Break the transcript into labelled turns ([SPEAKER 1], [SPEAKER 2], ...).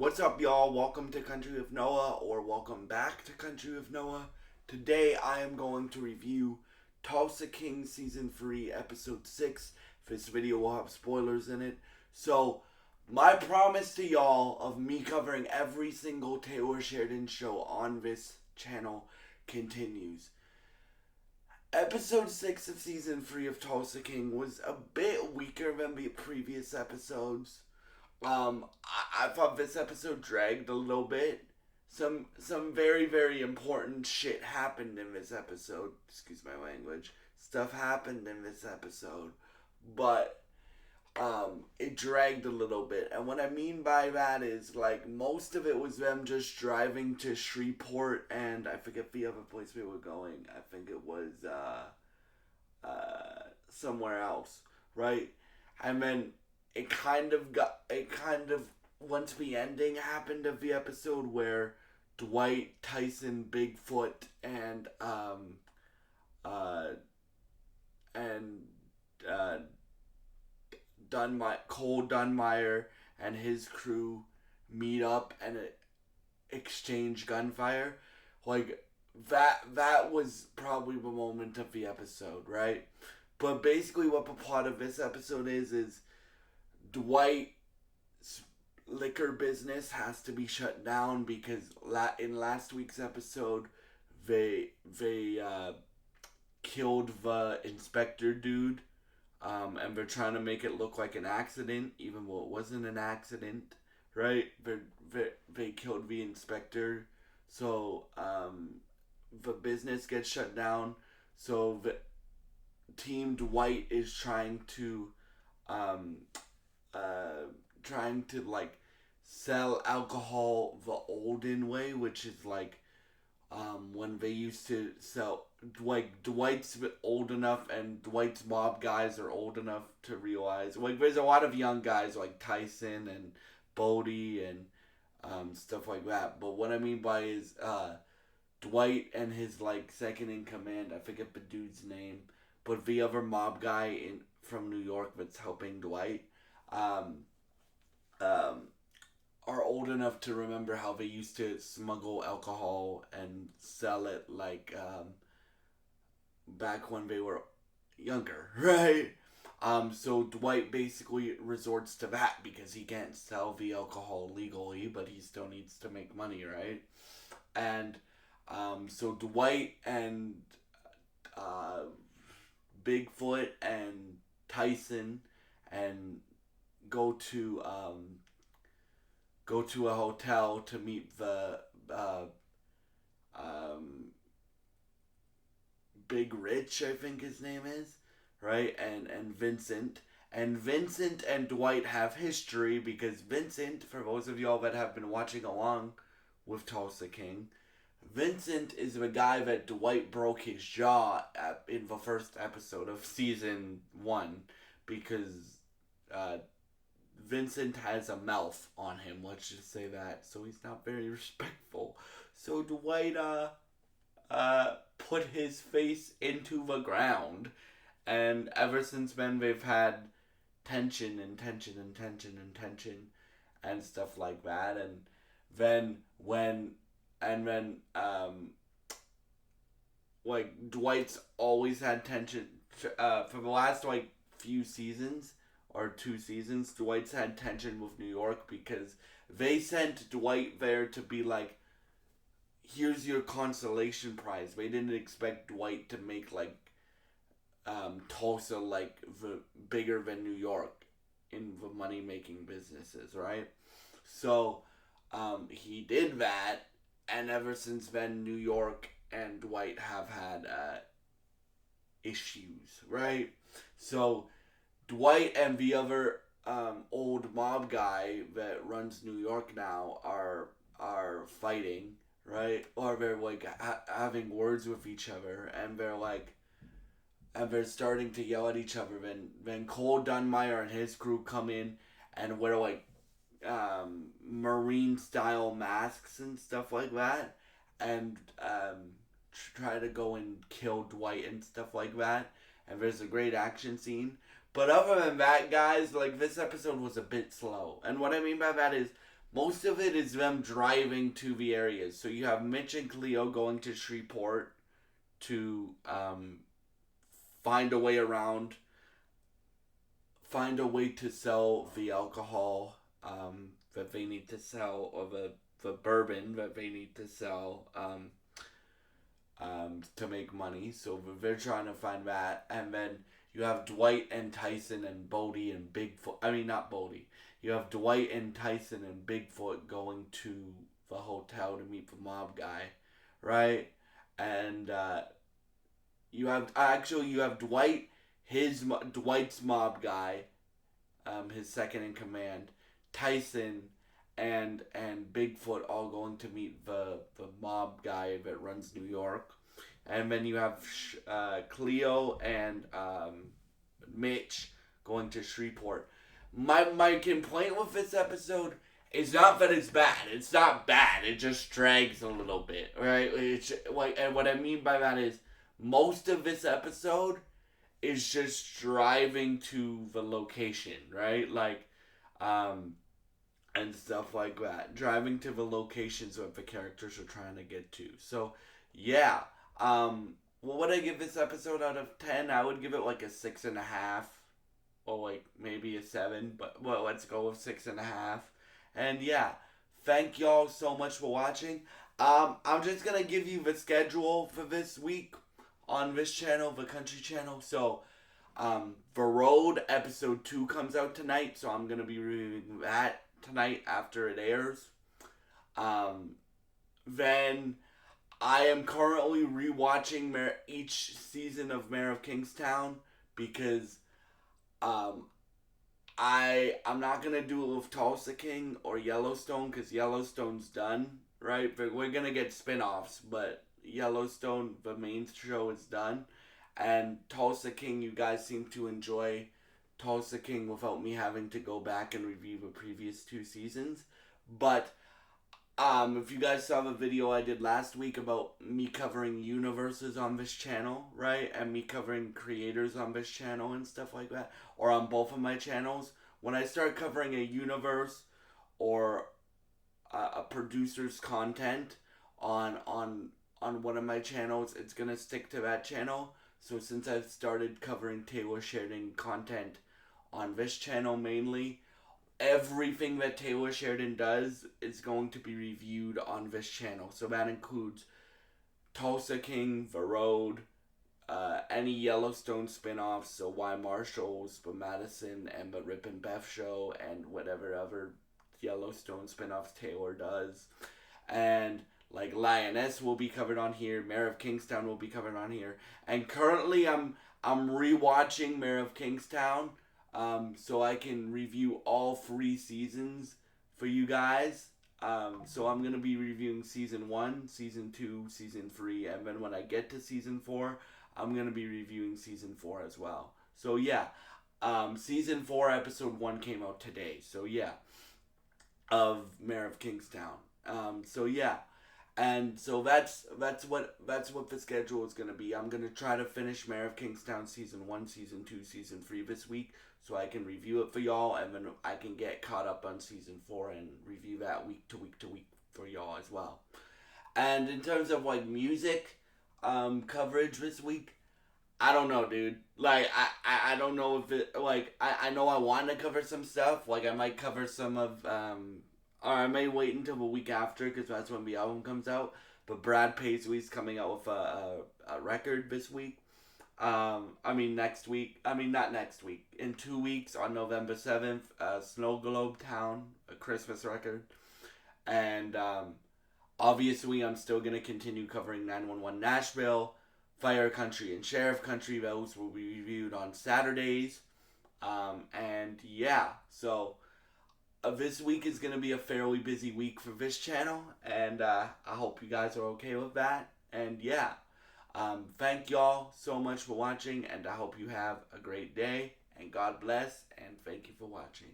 [SPEAKER 1] What's up, y'all? Welcome to Country with Noah, or welcome back to Country with Noah. Today I am going to review Tulsa King Season 3, Episode 6. This video will have spoilers in it. So, my promise to y'all of me covering every single Taylor Sheridan show on this channel continues. Episode 6 of Season 3 of Tulsa King was a bit weaker than the previous episodes. I thought this episode dragged a little bit. Some very, very important shit happened in this episode. Excuse my language. Stuff happened in this episode. But, it dragged a little bit. And what I mean by that is, like, most of it was them just driving to Shreveport and I forget the other place we were going. I think it was, somewhere else, right? And then once the ending happened of the episode where Dwight, Tyson, Bigfoot, and Cole Dunmeyer and his crew meet up and exchange gunfire, like that was probably the moment of the episode, right? But basically what the plot of this episode is Dwight's liquor business has to be shut down because in last week's episode they killed the inspector dude, and they're trying to make it look like an accident even though it wasn't an accident, right? They killed the inspector, so the business gets shut down. So the team Dwight is trying to like sell alcohol the olden way, which is like when they used to sell, like, Dwight's old enough and Dwight's mob guys are old enough to realize, like, there's a lot of young guys like Tyson and Bodie and stuff like that. But what I mean by is Dwight and his like second in command, I forget the dude's name, but the other mob guy from New York that's helping Dwight, are old enough to remember how they used to smuggle alcohol and sell it, like, back when they were younger, right? So Dwight basically resorts to that because he can't sell the alcohol legally, but he still needs to make money, right? And, so Dwight and, Bigfoot and Tyson and go to a hotel to meet the Big Rich, I think his name is, right? And Vincent. And Vincent and Dwight have history because Vincent, for those of y'all that have been watching along with Tulsa King, Vincent is the guy that Dwight broke his jaw in the first episode of season 1 because Vincent has a mouth on him, let's just say that, so he's not very respectful. So Dwight put his face into the ground, and ever since then they've had tension and tension and tension and tension and stuff like that. And then like, Dwight's always had tension for the last like few seasons or 2 seasons. Dwight's had tension with New York because they sent Dwight there to be like, here's your consolation prize. They didn't expect Dwight to make like Tulsa like the bigger than New York in the money making businesses, right? So he did that, and ever since then New York and Dwight have had issues, right? So Dwight and the other old mob guy that runs New York now are fighting, right? Or they're like having words with each other, and they're starting to yell at each other. Then Cole Dunmeyer and his crew come in and wear like Marine style masks and stuff like that, and try to go and kill Dwight and stuff like that. And there's a great action scene. But other than that, guys, like, this episode was a bit slow. And what I mean by that is most of it is them driving to the areas. So you have Mitch and Cleo going to Shreveport to find a way around, find a way to sell the alcohol that they need to sell, or the bourbon that they need to sell to make money. So they're trying to find that. And then you have Dwight and Tyson and Bodie and Bigfoot. I mean, not Bodie. You have Dwight and Tyson and Bigfoot going to the hotel to meet the mob guy, right? And you have Dwight, Dwight's mob guy, his second in command, Tyson, and Bigfoot all going to meet the mob guy that runs New York. And then you have Cleo and Mitch going to Shreveport. My complaint with this episode is not that it's bad. It's not bad. It just drags a little bit, right? It's like, and what I mean by that is most of this episode is just driving to the location, right? Like, and stuff like that. Driving to the locations that the characters are trying to get to. So, yeah. What would I give this episode out of 10? I would give it like a 6.5. Or like maybe a 7. But, well, let's go with 6.5. And yeah. Thank y'all so much for watching. I'm just gonna give you the schedule for this week on this channel, the country channel. So, The Road episode 2 comes out tonight. So I'm gonna be reviewing that tonight after it airs. Then I am currently rewatching each season of Mayor of Kingstown because I'm not gonna do it with Tulsa King or Yellowstone because Yellowstone's done, right? But we're gonna get spin-offs, but Yellowstone, the main show, is done. And Tulsa King, you guys seem to enjoy Tulsa King without me having to go back and review the previous 2 seasons. But if you guys saw the video I did last week about me covering universes on this channel, right? And me covering creators on this channel and stuff like that, or on both of my channels, when I start covering a universe or a producer's content on one of my channels, it's gonna stick to that channel. So since I've started covering Taylor Sheridan content on this channel mainly, everything that Taylor Sheridan does is going to be reviewed on this channel. So that includes Tulsa King, The Road, any Yellowstone spin-offs, so Why Marshall's, The Madison, and The Rip and Beth Show, and whatever other Yellowstone spin-offs Taylor does. And like Lioness will be covered on here, Mayor of Kingstown will be covered on here. And currently I'm rewatching Mayor of Kingstown, so I can review all 3 seasons for you guys. So I'm going to be reviewing Season 1, Season 2, Season 3, and then when I get to Season 4, I'm going to be reviewing Season 4 as well. So yeah, Season 4, Episode 1 came out today. So yeah, of Mayor of Kingstown. So yeah. And so that's what the schedule is going to be. I'm going to try to finish Mayor of Kingstown Season 1, Season 2, Season 3 this week, so I can review it for y'all, and then I can get caught up on Season 4 and review that week to week to week for y'all as well. And in terms of like music coverage this week, I don't know, dude. Like, I don't know if it, like, I know I want to cover some stuff. Like, I might cover some of, or I may wait until the week after, because that's when the album comes out. But Brad Paisley's coming out with a record this week. Next week. Not next week. In 2 weeks, on November 7th, Snow Globe Town, a Christmas record. And, obviously, I'm still going to continue covering 911 Nashville, Fire Country, and Sheriff Country. Those will be reviewed on Saturdays. And, yeah, so this week is going to be a fairly busy week for this channel, and I hope you guys are okay with that. And yeah, thank y'all so much for watching, and I hope you have a great day, and God bless, and thank you for watching.